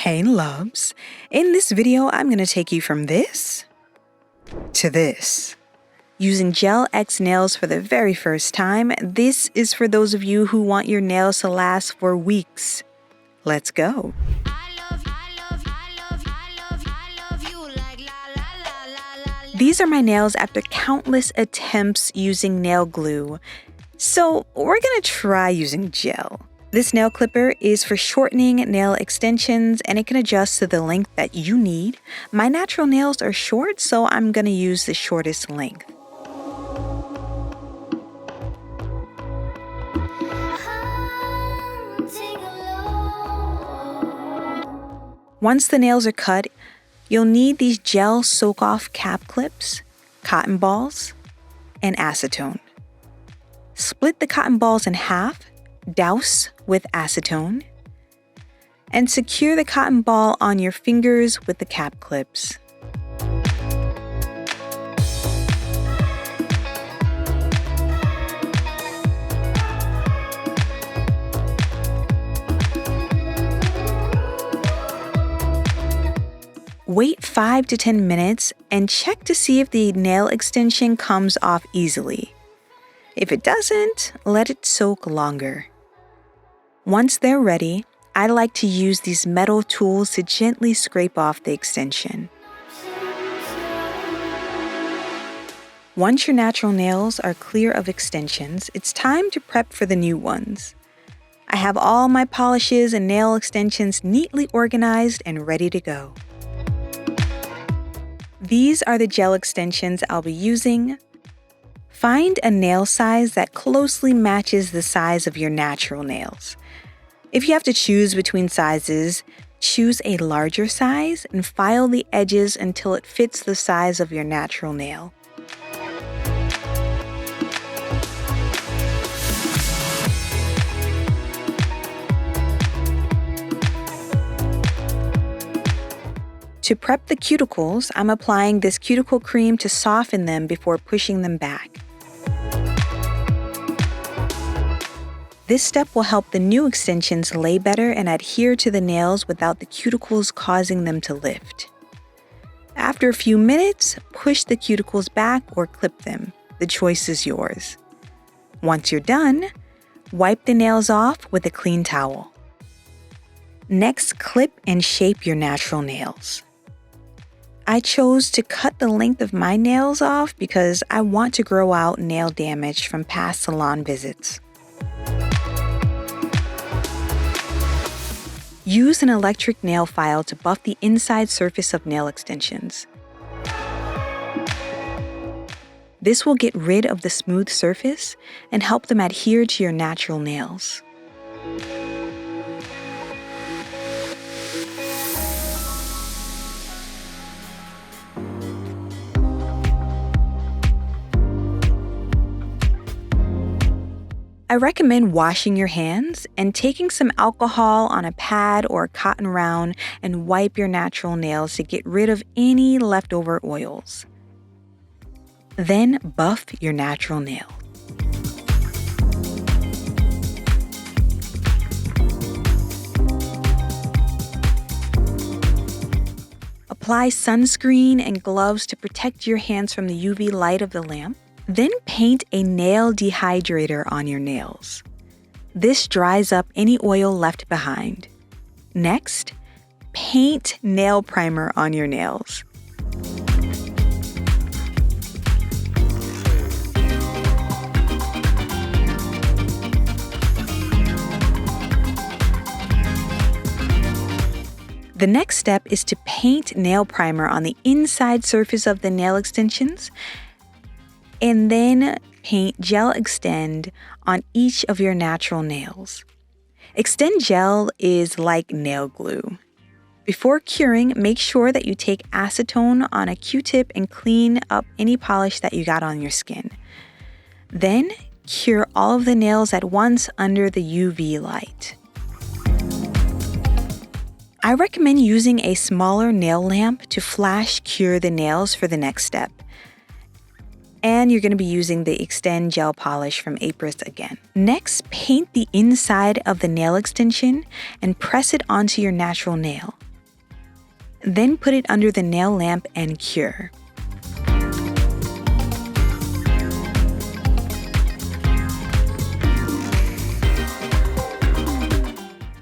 Hey loves, in this video I'm going to take you from this to this. Using Gel X nails for the very first time, this is for those of you who want your nails to last for weeks. Let's go. These are my nails after countless attempts using nail glue. So we're going to try using gel. This nail clipper is for shortening nail extensions and it can adjust to the length that you need. My natural nails are short, so I'm going to use the shortest length. Once the nails are cut, you'll need these gel soak-off cap clips, cotton balls, and acetone. Split the cotton balls in half, douse with acetone, and secure the cotton ball on your fingers with the cap clips. Wait 5 to 10 minutes and check to see if the nail extension comes off easily. If it doesn't, let it soak longer. Once they're ready, I like to use these metal tools to gently scrape off the extension. Once your natural nails are clear of extensions, it's time to prep for the new ones. I have all my polishes and nail extensions neatly organized and ready to go. These are the gel extensions I'll be using. Find a nail size that closely matches the size of your natural nails. If you have to choose between sizes, choose a larger size and file the edges until it fits the size of your natural nail. To prep the cuticles, I'm applying this cuticle cream to soften them before pushing them back. This step will help the new extensions lay better and adhere to the nails without the cuticles causing them to lift. After a few minutes, push the cuticles back or clip them. The choice is yours. Once you're done, wipe the nails off with a clean towel. Next, clip and shape your natural nails. I chose to cut the length of my nails off because I want to grow out nail damage from past salon visits. Use an electric nail file to buff the inside surface of nail extensions. This will get rid of the smooth surface and help them adhere to your natural nails. I recommend washing your hands and taking some alcohol on a pad or a cotton round and wipe your natural nails to get rid of any leftover oils. Then buff your natural nail. Apply sunscreen and gloves to protect your hands from the UV light of the lamp. Then paint a nail dehydrator on your nails. This dries up any oil left behind. Next, paint nail primer on your nails. The next step is to paint nail primer on the inside surface of the nail extensions, and then paint Gel Extend on each of your natural nails. Extend Gel is like nail glue. Before curing, make sure that you take acetone on a Q-tip and clean up any polish that you got on your skin. Then, cure all of the nails at once under the UV light. I recommend using a smaller nail lamp to flash cure the nails for the next step. And you're going to be using the Extend Gel Polish from Apris again. Next, paint the inside of the nail extension and press it onto your natural nail. Then put it under the nail lamp and cure.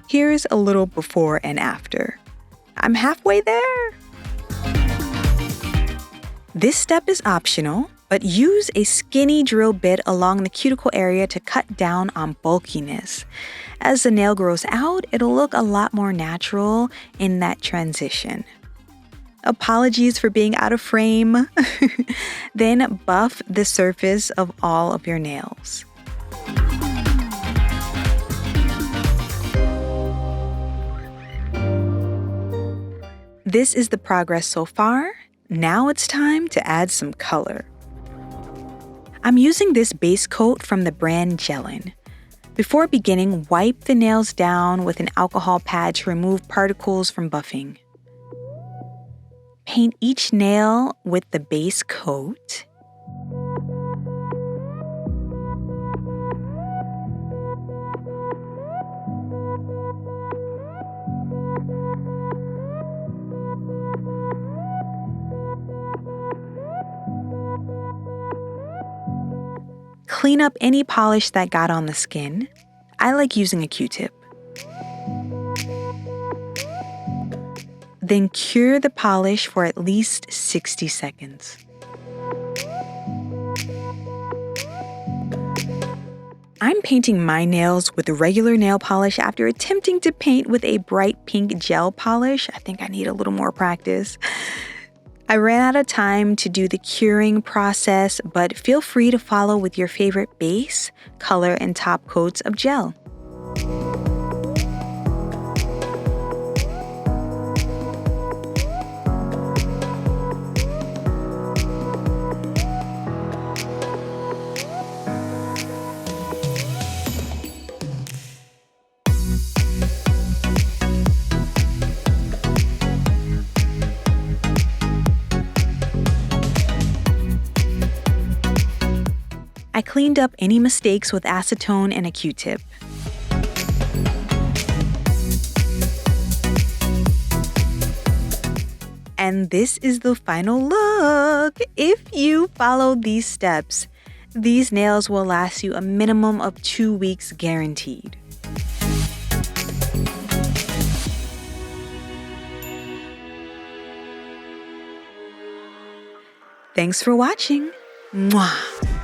Here's a little before and after. I'm halfway there. This step is optional, but use a skinny drill bit along the cuticle area to cut down on bulkiness. As the nail grows out, it'll look a lot more natural in that transition. Apologies for being out of frame. Then buff the surface of all of your nails. This is the progress so far. Now it's time to add some color. I'm using this base coat from the brand Gelin. Before beginning, wipe the nails down with an alcohol pad to remove particles from buffing. Paint each nail with the base coat. Clean up any polish that got on the skin. I like using a Q-tip. Then cure the polish for at least 60 seconds. I'm painting my nails with regular nail polish after attempting to paint with a bright pink gel polish. I think I need a little more practice. I ran out of time to do the curing process, but feel free to follow with your favorite base, color, and top coats of gel. I cleaned up any mistakes with acetone and a Q-tip. And this is the final look. If you follow these steps, these nails will last you a minimum of 2 weeks guaranteed. Thanks for watching. Mwah.